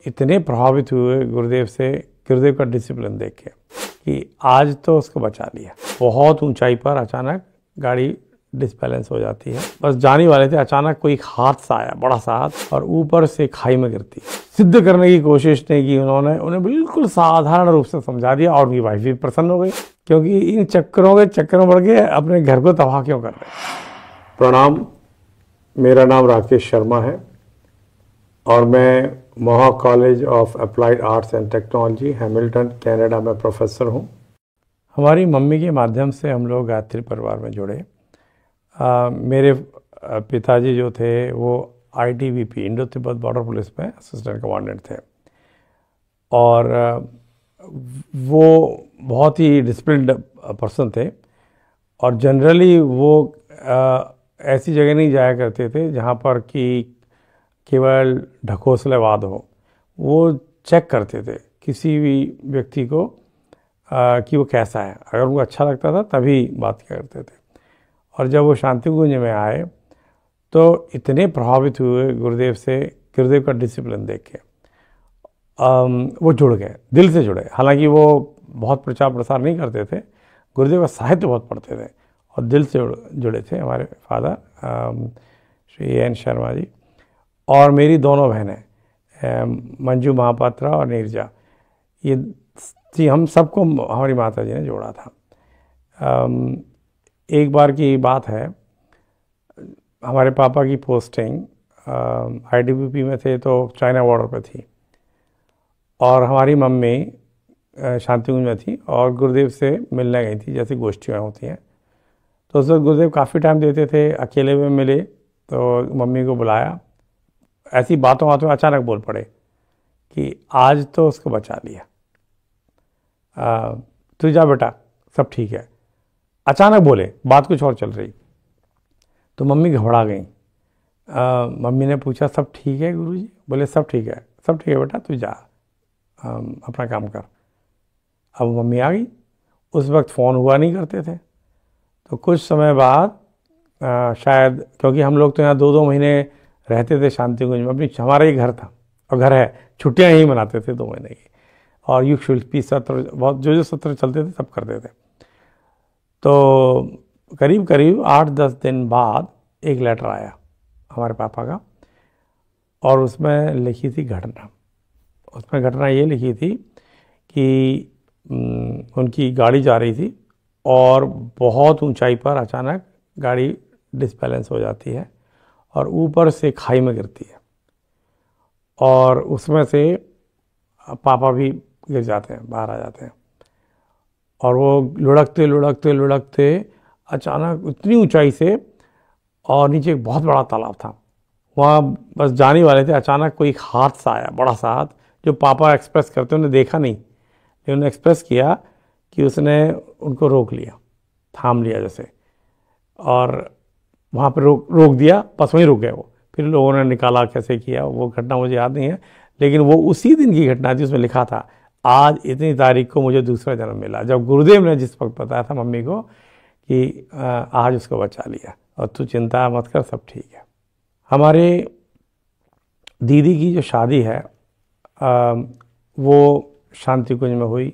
इतने प्रभावित हुए गुरुदेव से, गुरुदेव का डिसिप्लिन देख के कि आज तो उसको बचा लिया। बहुत ऊंचाई पर अचानक गाड़ी डिसबैलेंस हो जाती है, बस जाने वाले थे, अचानक कोई हादसा आया, बड़ा सा हाथ, और ऊपर से खाई में गिरती। सिद्ध करने की कोशिश नहीं की उन्होंने, उन्हें बिल्कुल साधारण रूप से समझा दिया और मेरी वाइफ भी प्रसन्न हो गई, क्योंकि इन चक्करों में पड़ के अपने घर को तबाह क्यों कर रहे। प्रणाम, मेरा नाम राकेश शर्मा है और मैं Mohawk college of applied arts and technology, Hamilton, Canada में प्रोफेसर हूँ। हमारी मम्मी के माध्यम से हम लोग गायत्री परिवार में जुड़े। मेरे पिताजी जो थे वो ITBP, Indo Tibet border police में असिस्टेंट कमांडेंट थे और वो बहुत ही डिसिप्लिन्ड पर्सन थे और जनरली वो ऐसी जगह नहीं जाया करते थे जहाँ पर कि केवल ढकोसलेवाद हो। वो चेक करते थे किसी भी व्यक्ति को कि वो कैसा है, अगर उनको अच्छा लगता था तभी बात करते थे। और जब वो शांतिकुंज में आए तो इतने प्रभावित हुए गुरुदेव से, गुरुदेव का डिसिप्लिन देख के वो जुड़ गए, दिल से जुड़े। हालांकि वो बहुत प्रचार प्रसार नहीं करते थे, गुरुदेव का साहित्य बहुत पढ़ते थे और दिल से जुड़े थे हमारे फादर श्री एन शर्मा जी। और मेरी दोनों बहनें मंजू महापात्रा और नीरजा, ये जी हम सबको हमारी माता जी ने जोड़ा था। एक बार की बात है, हमारे पापा की पोस्टिंग ITBP में थे तो चाइना बॉर्डर पे थी और हमारी मम्मी शांतिकुंज में थी और गुरुदेव से मिलने गई थी, जैसे गोष्ठियाँ होती हैं। तो उस वक्त गुरुदेव काफ़ी टाइम देते थे, अकेले में मिले तो मम्मी को बुलाया, ऐसी बातों में अचानक बोल पड़े कि आज तो उसको बचा लिया, तू जा बेटा, सब ठीक है। अचानक बोले, बात कुछ और चल रही, तो मम्मी घबरा गई। मम्मी ने पूछा सब ठीक है गुरुजी? बोले सब ठीक है, सब ठीक है बेटा, तू जा अपना काम कर। अब मम्मी आ गई, उस वक्त फ़ोन हुआ नहीं करते थे। तो कुछ समय बाद शायद, क्योंकि हम लोग तो यहाँ 2-2 महीने रहते थे शांतिकुंज में, अपनी हमारा ही घर था और घर है, छुट्टियाँ यहीं मनाते थे 2 महीने की, और युग शिल्पी सत्र, बहुत जो सत्र चलते थे सब करते थे। तो करीब 8-10 दिन बाद एक लेटर आया हमारे पापा का और उसमें लिखी थी घटना। उसमें घटना ये लिखी थी कि उनकी गाड़ी जा रही थी और बहुत ऊंचाई पर अचानक गाड़ी डिसबैलेंस हो जाती है और ऊपर से खाई में गिरती है और उसमें से पापा भी गिर जाते हैं, बाहर आ जाते हैं और वो लुढ़कते अचानक इतनी ऊंचाई से, और नीचे एक बहुत बड़ा तालाब था, वहाँ बस जाने वाले थे, अचानक कोई हादसा आया, बड़ा सा हाथ, जो पापा एक्सप्रेस करते उन्होंने देखा नहीं, लेकिन उन्होंने एक्सप्रेस किया कि उसने उनको रोक लिया, थाम लिया जैसे, और वहाँ पर रोक दिया, बस वहीं रुक गए वो। फिर लोगों ने निकाला, कैसे किया वो घटना मुझे याद नहीं है, लेकिन वो उसी दिन की घटना थी। उसमें लिखा था आज इतनी तारीख को मुझे दूसरा जन्म मिला, जब गुरुदेव ने जिस वक्त बताया था मम्मी को कि आज उसको बचा लिया और तू चिंता मत कर, सब ठीक है। हमारे दीदी की जो शादी है वो शांतिकुंज में हुई।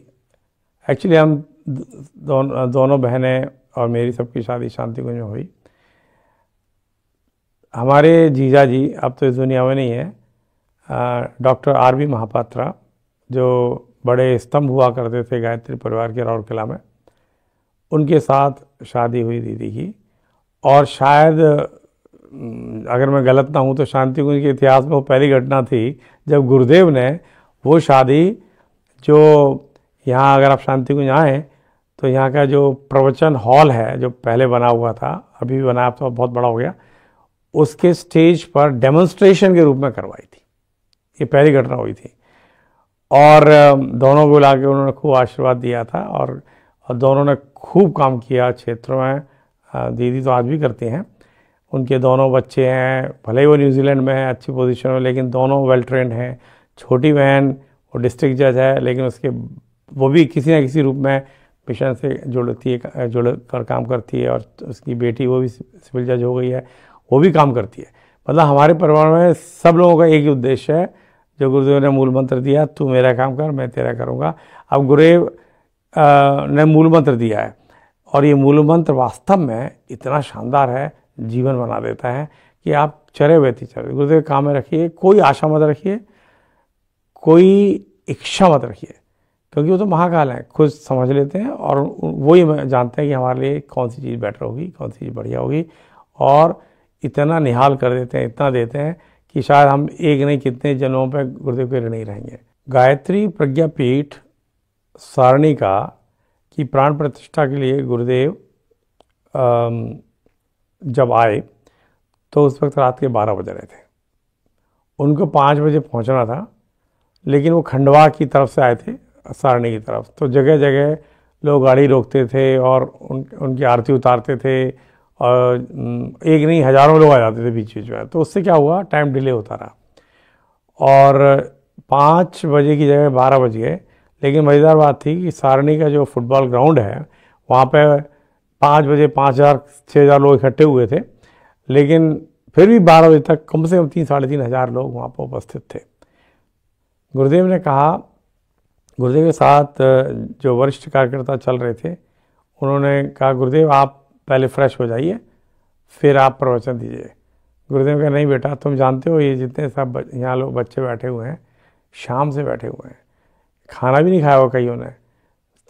एक्चुअली हम दोनों बहनें और मेरी सबकी शादी शांतिकुंज में हुई। हमारे जीजा जी अब तो इस दुनिया में नहीं है, डॉक्टर RB महापात्रा, जो बड़े स्तंभ हुआ करते थे गायत्री परिवार के राउरकेला में, उनके साथ शादी हुई दीदी की। और शायद अगर मैं गलत ना हूँ तो शांतिकुंज के इतिहास में वो पहली घटना थी जब गुरुदेव ने वो शादी, जो यहाँ अगर आप शांतिकुंज आएँ तो यहाँ का जो प्रवचन हॉल है जो पहले बना हुआ था, अभी भी बना, अब तो बहुत बड़ा हो गया, उसके स्टेज पर डेमोन्स्ट्रेशन के रूप में करवाई थी। ये पहली घटना हुई थी और दोनों को बुला के उन्होंने खूब आशीर्वाद दिया था और दोनों ने खूब काम किया क्षेत्रों में। दीदी तो आज भी करती हैं, उनके दोनों बच्चे हैं, भले ही वो न्यूजीलैंड में है अच्छी पोजीशन में, लेकिन दोनों वेल ट्रेंड हैं। छोटी बहन वो डिस्ट्रिक्ट जज है, लेकिन वो भी किसी न किसी रूप में मिशन से जुड़ कर काम करती है। और उसकी बेटी वो भी सिविल जज हो गई है, वो भी काम करती है। मतलब हमारे परिवार में सब लोगों का एक ही उद्देश्य है, जो गुरुदेव ने मूल मंत्र दिया, तू मेरा काम कर मैं तेरा करूँगा। अब गुरुदेव ने मूल मंत्र दिया है और ये मूल मंत्र वास्तव में इतना शानदार है, जीवन बना देता है कि आप चले व्यती चले। गुरुदेव काम में रखिए, कोई आशा मत रखिए, कोई इच्छा मत रखिए, क्योंकि वो तो महाकाल है, खुद समझ लेते हैं और वही जानते हैं कि हमारे लिए कौन सी चीज़ बेटर होगी, कौन सी चीज़ बढ़िया होगी, और इतना निहाल कर देते हैं, इतना देते हैं कि शायद हम एक नहीं कितने जन्मों पे गुरुदेव के ऋणी नहीं रहेंगे। गायत्री प्रज्ञापीठ सारणी का की प्राण प्रतिष्ठा के लिए गुरुदेव जब आए तो उस वक्त रात के 12 बज रहे थे। उनको 5 बजे पहुंचना था, लेकिन वो खंडवा की तरफ से आए थे, सारणी की तरफ। तो जगह जगह लोग गाड़ी रोकते थे और उनकी आरती उतारते थे, और एक नहीं हज़ारों लोग आ जाते थे बीच बीच में। तो उससे क्या हुआ, टाइम डिले होता रहा और 5 बजे की जगह 12 बज गए। लेकिन मज़ेदार बात थी कि सारणी का जो फुटबॉल ग्राउंड है वहाँ पे 5 बजे 5,000-6,000 लोग इकट्ठे हुए थे, लेकिन फिर भी 12 बजे तक कम से कम 3-3,500 हज़ार लोग वहाँ पर उपस्थित थे। गुरुदेव ने कहा, गुरुदेव के साथ जो वरिष्ठ कार्यकर्ता चल रहे थे उन्होंने कहा, गुरुदेव आप पहले फ्रेश हो जाइए फिर आप प्रवचन दीजिए। गुरुदेव कहा, नहीं बेटा, तुम जानते हो ये जितने सब यहाँ लोग बच्चे बैठे हुए हैं शाम से बैठे हुए हैं, खाना भी नहीं खाया हुआ कईयों ने,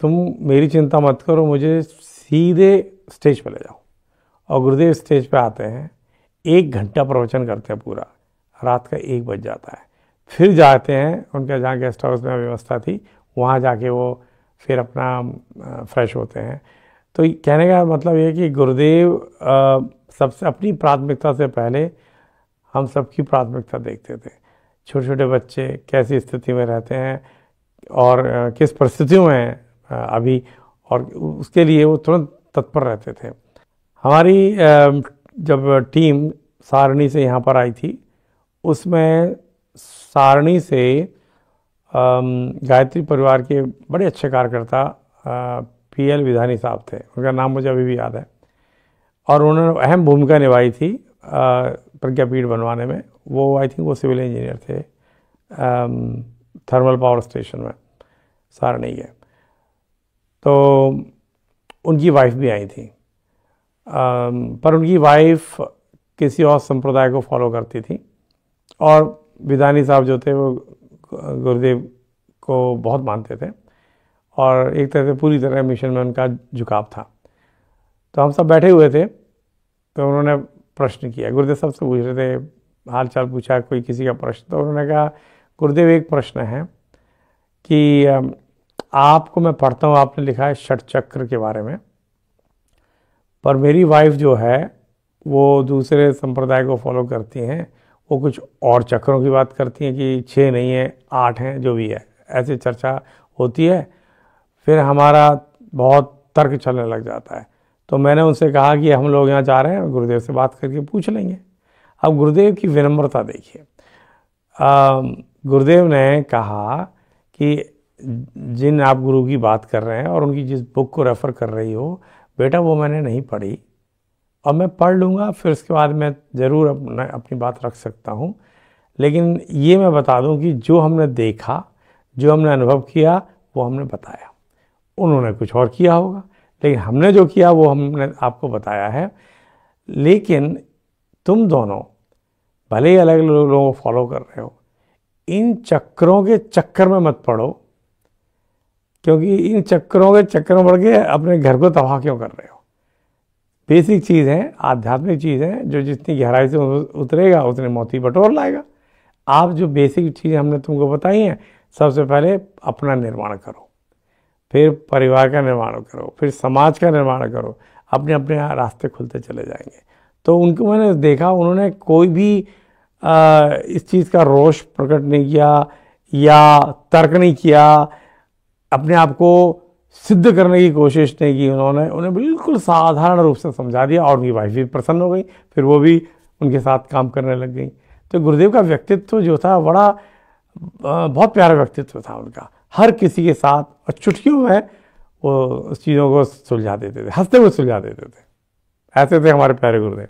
तुम मेरी चिंता मत करो, मुझे सीधे स्टेज पर ले जाओ। और गुरुदेव स्टेज पे आते हैं, 1 घंटा प्रवचन करते हैं पूरा, रात का 1 बज जाता है। फिर जाते हैं उनके जहाँ गेस्ट हाउस में व्यवस्था थी, वहाँ जाके वो फिर अपना फ्रेश होते हैं। तो कहने का मतलब ये कि गुरुदेव सबसे अपनी प्राथमिकता से पहले हम सबकी प्राथमिकता देखते थे। छोटे छोटे बच्चे कैसी स्थिति में रहते हैं और किस परिस्थितियों में हैं अभी, और उसके लिए वो तुरंत तत्पर रहते थे। हमारी जब टीम सारणी से यहाँ पर आई थी, उसमें सारणी से गायत्री परिवार के बड़े अच्छे कार्यकर्ता PL विधानी साहब थे, उनका नाम मुझे अभी भी याद है, और उन्होंने अहम भूमिका निभाई थी प्रज्ञापीठ बनवाने में। वो आई थिंक वो सिविल इंजीनियर थे थर्मल पावर स्टेशन में सारणी के। तो उनकी वाइफ भी आई थी, पर उनकी वाइफ किसी और संप्रदाय को फॉलो करती थी, और विधानी साहब जो थे वो गुरुदेव को बहुत मानते थे और एक तरह से पूरी तरह मिशन में उनका झुकाव था। तो हम सब बैठे हुए थे, तो उन्होंने प्रश्न किया, गुरुदेव साहब से पूछ रहे थे, हाल चाल पूछा, कोई किसी का प्रश्न। तो उन्होंने कहा, गुरुदेव एक प्रश्न है कि आपको मैं पढ़ता हूँ, आपने लिखा है षट चक्र के बारे में, पर मेरी वाइफ जो है वो दूसरे संप्रदाय को फॉलो करती हैं, वो कुछ और चक्रों की बात करती हैं कि 6 नहीं है 8 हैं, जो भी है, ऐसे चर्चा होती है। फिर हमारा बहुत तर्क चलने लग जाता है। तो मैंने उनसे कहा कि हम लोग यहाँ जा रहे हैं, गुरुदेव से बात करके पूछ लेंगे। अब गुरुदेव की विनम्रता देखिए, गुरुदेव ने कहा कि जिन आप गुरु की बात कर रहे हैं और उनकी जिस बुक को रेफ़र कर रही हो, बेटा वो मैंने नहीं पढ़ी, और मैं पढ़ लूँगा, फिर उसके बाद मैं ज़रूर अपनी बात रख सकता हूँ। लेकिन ये मैं बता दूँ कि जो हमने देखा, जो हमने अनुभव किया, वो हमने बताया। उन्होंने कुछ और किया होगा, लेकिन हमने जो किया वो हमने आपको बताया है। लेकिन तुम दोनों भले ही अलग लोगों को फॉलो कर रहे हो, इन चक्रों के चक्कर में मत पड़ो, क्योंकि इन चक्रों के चक्कर में पड़ के अपने घर को तबाह क्यों कर रहे हो। बेसिक चीज़ है, आध्यात्मिक चीज़ है, जो जितनी गहराई से उतरेगा उतनी मोती बटोर लाएगा। आप जो बेसिक चीज़ें हमने तुमको बताई हैं, सबसे पहले अपना निर्माण करो, फिर परिवार का निर्माण करो, फिर समाज का निर्माण करो, अपने अपने रास्ते खुलते चले जाएंगे। तो उनको मैंने देखा, उन्होंने कोई भी इस चीज़ का रोष प्रकट नहीं किया या तर्क नहीं किया, अपने आप को सिद्ध करने की कोशिश नहीं की। उन्हें बिल्कुल साधारण रूप से समझा दिया, और उनकी वाइफ भी प्रसन्न हो गई, फिर वो भी उनके साथ काम करने लग गई। तो गुरुदेव का व्यक्तित्व जो था, बड़ा बहुत प्यारा व्यक्तित्व था उनका, हर किसी के साथ, और चुटकियों में वो उस चीज़ों को सुलझा देते थे, हंसते हुए सुलझा देते थे। ऐसे थे हमारे प्यारे गुरुदेव।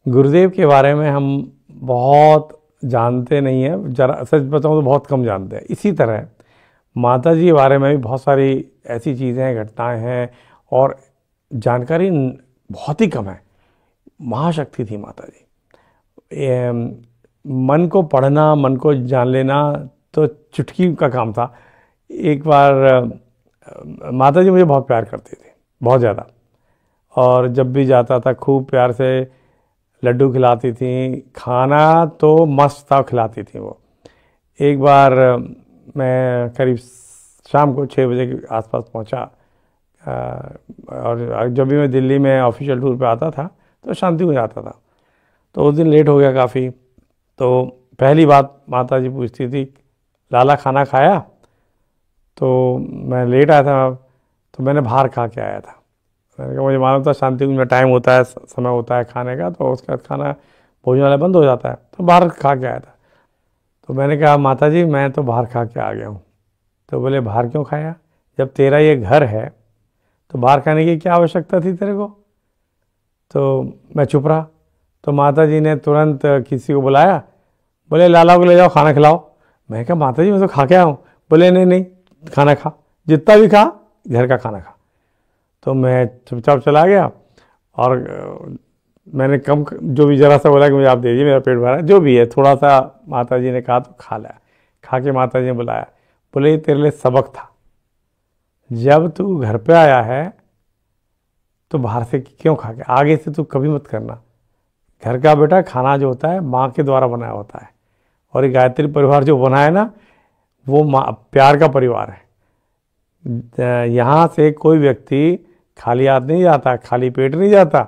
गुरुदेव के बारे में हम बहुत जानते नहीं हैं, जरा सच बताऊं तो बहुत कम जानते हैं। इसी तरह माता जी के बारे में भी बहुत सारी ऐसी चीज़ें हैं, घटनाएं हैं और जानकारी बहुत ही कम है। महाशक्ति थी माता जी। मन को पढ़ना, मन को जान लेना तो चुटकी का काम था। एक बार माता जी मुझे बहुत प्यार करती थी, बहुत ज़्यादा, और जब भी जाता था खूब प्यार से लड्डू खिलाती थी, खाना तो मस्त था खिलाती थी वो। एक बार मैं करीब शाम को 6 बजे के आसपास पहुंचा, और जब भी मैं दिल्ली में ऑफिशियल टूर पे आता था तो शांति को जाता था, तो उस दिन लेट हो गया काफ़ी। तो पहली बात माता जी पूछती थी, लाला खाना खाया? तो मैं लेट आया था, तो मैंने बाहर खा के आया था। मैंने कहा मुझे मालूम था शांति कुंज में टाइम होता है, समय होता है खाने का, तो उसके बाद खाना भोजनालय बंद हो जाता है, तो बाहर खा के आया था। तो मैंने कहा माता जी मैं तो बाहर खा के आ गया हूँ। तो बोले बाहर क्यों खाया, जब तेरा ये घर है तो बाहर खाने की क्या आवश्यकता थी तेरे को? तो मैं चुप रहा। तो माता जी ने तुरंत किसी को बुलाया, बोले लाला को ले जाओ खाना खिलाओ। मैं कहा माता जी मैं तो खा के आया हूँ। बोले नहीं नहीं, खाना खा, जितना भी खा, घर का खाना खा। तो मैं चुपचाप चला गया और मैंने कम जो भी ज़रा सा बोला कि मुझे आप दीजिए, मेरा पेट भरा है, जो भी है थोड़ा सा माता जी ने कहा तो खा लिया। खा के माता जी ने बुलाया, बोले ये तेरे लिए सबक था, जब तू घर पे आया है तो बाहर से क्यों खा के, आगे से तू कभी मत करना। घर का बेटा खाना जो होता है माँ के द्वारा बनाया होता है, और ये गायत्री परिवार जो बना है ना वो माँ प्यार का परिवार है। यहाँ से कोई व्यक्ति खाली हाथ नहीं जाता, खाली पेट नहीं जाता,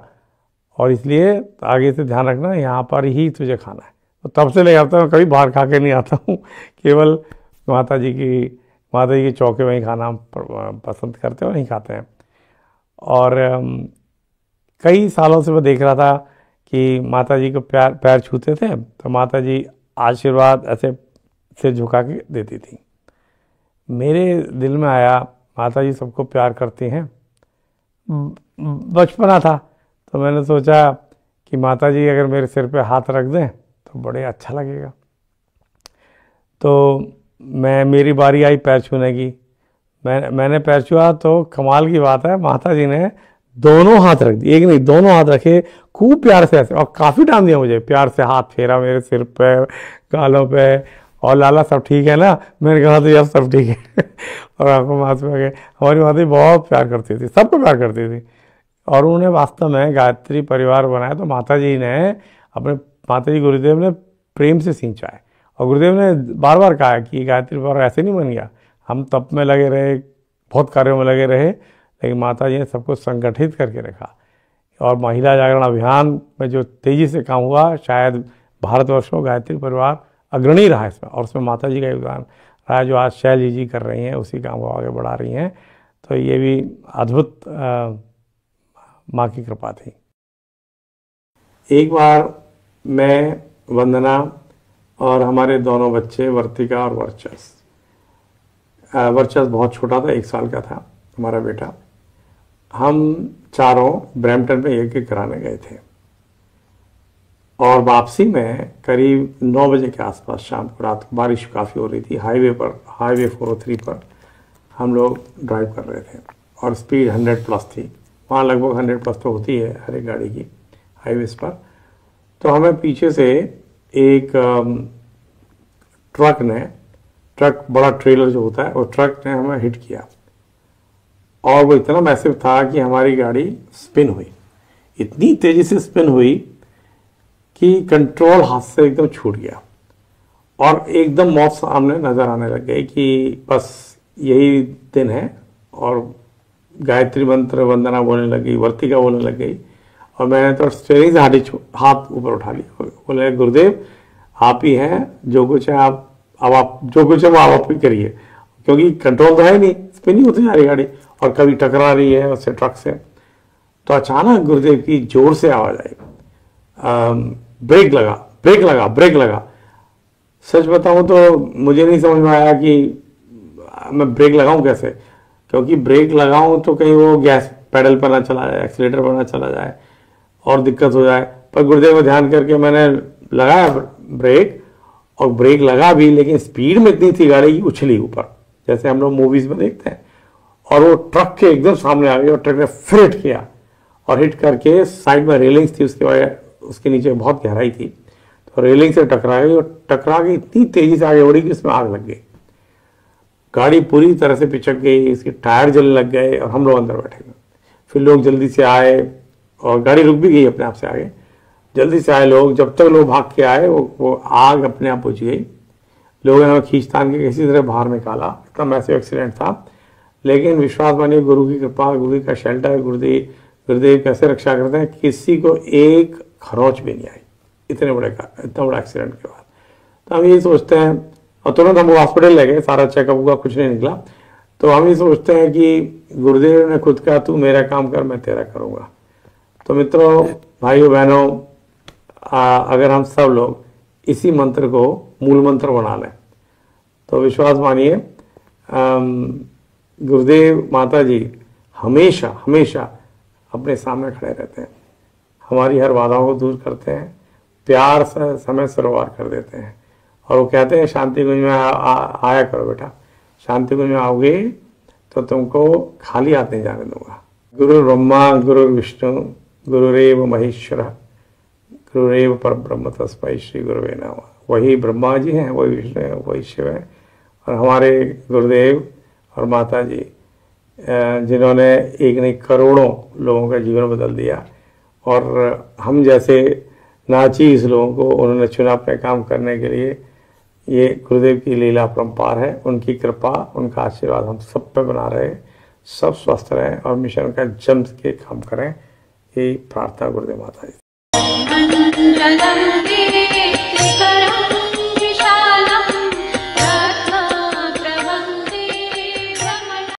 और इसलिए आगे से ध्यान रखना यहाँ पर ही तुझे खाना है। तो तब से लेकर आता हूँ, कभी बाहर खा के नहीं आता हूँ, केवल माता जी के चौके में ही खाना पसंद करते हैं और नहीं खाते हैं। और कई सालों से मैं देख रहा था कि माता जी को पैर छूते थे, तो माता जी आशीर्वाद ऐसे सिर झुका के देती थी। मेरे दिल में आया माता जी सबको प्यार करती हैं। बचपना था तो मैंने सोचा कि माता जी अगर मेरे सिर पे हाथ रख दें तो बड़े अच्छा लगेगा। तो मेरी बारी आई पैर छूने की। मैंने पैर छुआ तो कमाल की बात है, माता जी ने दोनों हाथ रख दिए, एक नहीं दोनों हाथ रखे, खूब प्यार से ऐसे, और काफ़ी टाइम दिया मुझे, प्यार से हाथ फेरा मेरे सिर पे, गालों पे, और लाला सब ठीक है ना? मैंने कहा तो यार सब ठीक है और आंखों में हाथ में गए। हमारी माता जी बहुत प्यार करती थी, सबको प्यार करती थी, और उन्होंने वास्तव में गायत्री परिवार बनाया। तो माता जी गुरुदेव ने प्रेम से सींचा है, और गुरुदेव ने बार बार कहा कि गायत्री परिवार ऐसे नहीं बन गया। हम तप में लगे रहे, बहुत कार्यों में लगे रहे, लेकिन माता जी ने सबको संगठित करके रखा। और महिला जागरण अभियान में जो तेज़ी से काम हुआ, शायद भारतवर्ष में गायत्री परिवार अग्रणी रहा इसमें, और उसमें माता जी का योगदान रहा, जो आज शैली जी कर रही हैं, उसी काम को आगे बढ़ा रही हैं। तो ये भी अद्भुत माँ की कृपा थी। एक बार मैं, वंदना और हमारे दोनों बच्चे वर्तिका और वर्चस बहुत छोटा था, 1 साल का था हमारा बेटा, हम चारों ब्रैम्पटन में एक कराने गए थे, और वापसी में करीब 9 बजे के आसपास शाम को, रात को बारिश काफ़ी हो रही थी, हाईवे 403 पर हम लोग ड्राइव कर रहे थे, और स्पीड 100 प्लस थी। वहाँ लगभग 100 प्लस तो होती है हर एक गाड़ी की हाईवेज पर। तो हमें पीछे से एक ट्रक, बड़ा ट्रेलर जो होता है, वो ट्रक ने हमें हिट किया, और वो इतना मैसिव था कि हमारी गाड़ी स्पिन हुई, इतनी तेज़ी से स्पिन हुई कि कंट्रोल हाथ से एकदम छूट गया, और एकदम मौत सामने नज़र आने लग गई कि बस यही दिन है। और गायत्री मंत्र वंदना बोलने लग गई, वर्तिका बोलने लग गई, और मैंने तो स्टेयरिंग से हाथ ऊपर उठा लिया, बोले गुरुदेव आप ही हैं, जो कुछ है आप जो कुछ है वो आप ही करिए, क्योंकि कंट्रोल तो है नहीं, स्पिन ही होती जा रही गाड़ी, और कभी टकरा रही है उससे, ट्रक से। तो अचानक गुरुदेव की जोर से आवाज़ आई, ब्रेक लगा। सच बताऊं तो मुझे नहीं समझ में आया कि मैं ब्रेक लगाऊं कैसे, क्योंकि ब्रेक लगाऊं तो कहीं वो गैस पेडल पर ना चला जाए, एक्सीलेटर पर ना चला जाए और दिक्कत हो जाए। पर गुरुदेव को ध्यान करके मैंने लगाया ब्रेक, और ब्रेक लगा भी, लेकिन स्पीड में इतनी थी गाड़ी की, उछली ऊपर, जैसे हम लोग मूवीज में देखते हैं, और वो ट्रक के एकदम सामने आ गई और ट्रक ने फिर हिट किया और हिट करके साइड में रेलिंग्स थी, उसके बाद उसके नीचे बहुत गहराई थी, तो रेलिंग से टकरा गई और टकरा के इतनी तेजी से आगे बढ़ी कि उसमें आग लग गई। गाड़ी पूरी तरह से पिचक गई, इसके टायर जलने लग गए और हम लोग अंदर बैठे गए। फिर लोग जल्दी से आए और गाड़ी रुक भी गई अपने आप से आगे, जल्दी से आए लोग। जब तक लोग भाग के आए वो आग अपने आप बुझ गई। लोगों ने खींचतान के किसी तरह बाहर निकाला। इतना मैसिव एक्सीडेंट था, लेकिन विश्वास मानिए गुरु की कृपा, गुरु का शेल्टर, गुरुदेव कैसे रक्षा करते हैं, किसी को एक खरोंच भी नहीं आई इतने इतना बड़ा एक्सीडेंट के बाद। तो हम यही सोचते हैं, और तुरंत हम हॉस्पिटल ले गए, सारा चेकअप हुआ, कुछ नहीं निकला। तो हम ये सोचते हैं कि गुरुदेव ने खुद कहा, तू मेरा काम कर, मैं तेरा करूँगा। तो मित्रों, भाइयों बहनों, अगर हम सब लोग इसी मंत्र को मूल मंत्र बना लें तो विश्वास मानिए गुरुदेव माता जी हमेशा हमेशा अपने सामने खड़े रहते हैं, हमारी हर बाधाओं को दूर करते हैं, प्यार से समय सरोवर कर देते हैं। और वो कहते हैं शांति कुंज में आया करो बेटा, शांति कुंज में आओगे तो तुमको खाली हाथ नहीं जाने दूंगा। गुरु ब्रह्मा गुरु विष्णु गुरुरेव महेश्वर गुरुरेव परब्रह्म तस्मै श्री गुरुवे नमः। वही ब्रह्मा जी हैं, वही विष्णु है, वही शिव है, और हमारे गुरुदेव और माता जी जिन्होंने एक नहीं करोड़ों लोगों का जीवन बदल दिया, और हम जैसे नाचीज लोगों को उन्होंने चुना अपने काम करने के लिए। ये गुरुदेव की लीला परंपार है, उनकी कृपा, उनका आशीर्वाद हम सब पे बना रहे, सब स्वस्थ रहें और मिशन का जम के काम करें, यही प्रार्थना गुरुदेव माता जी।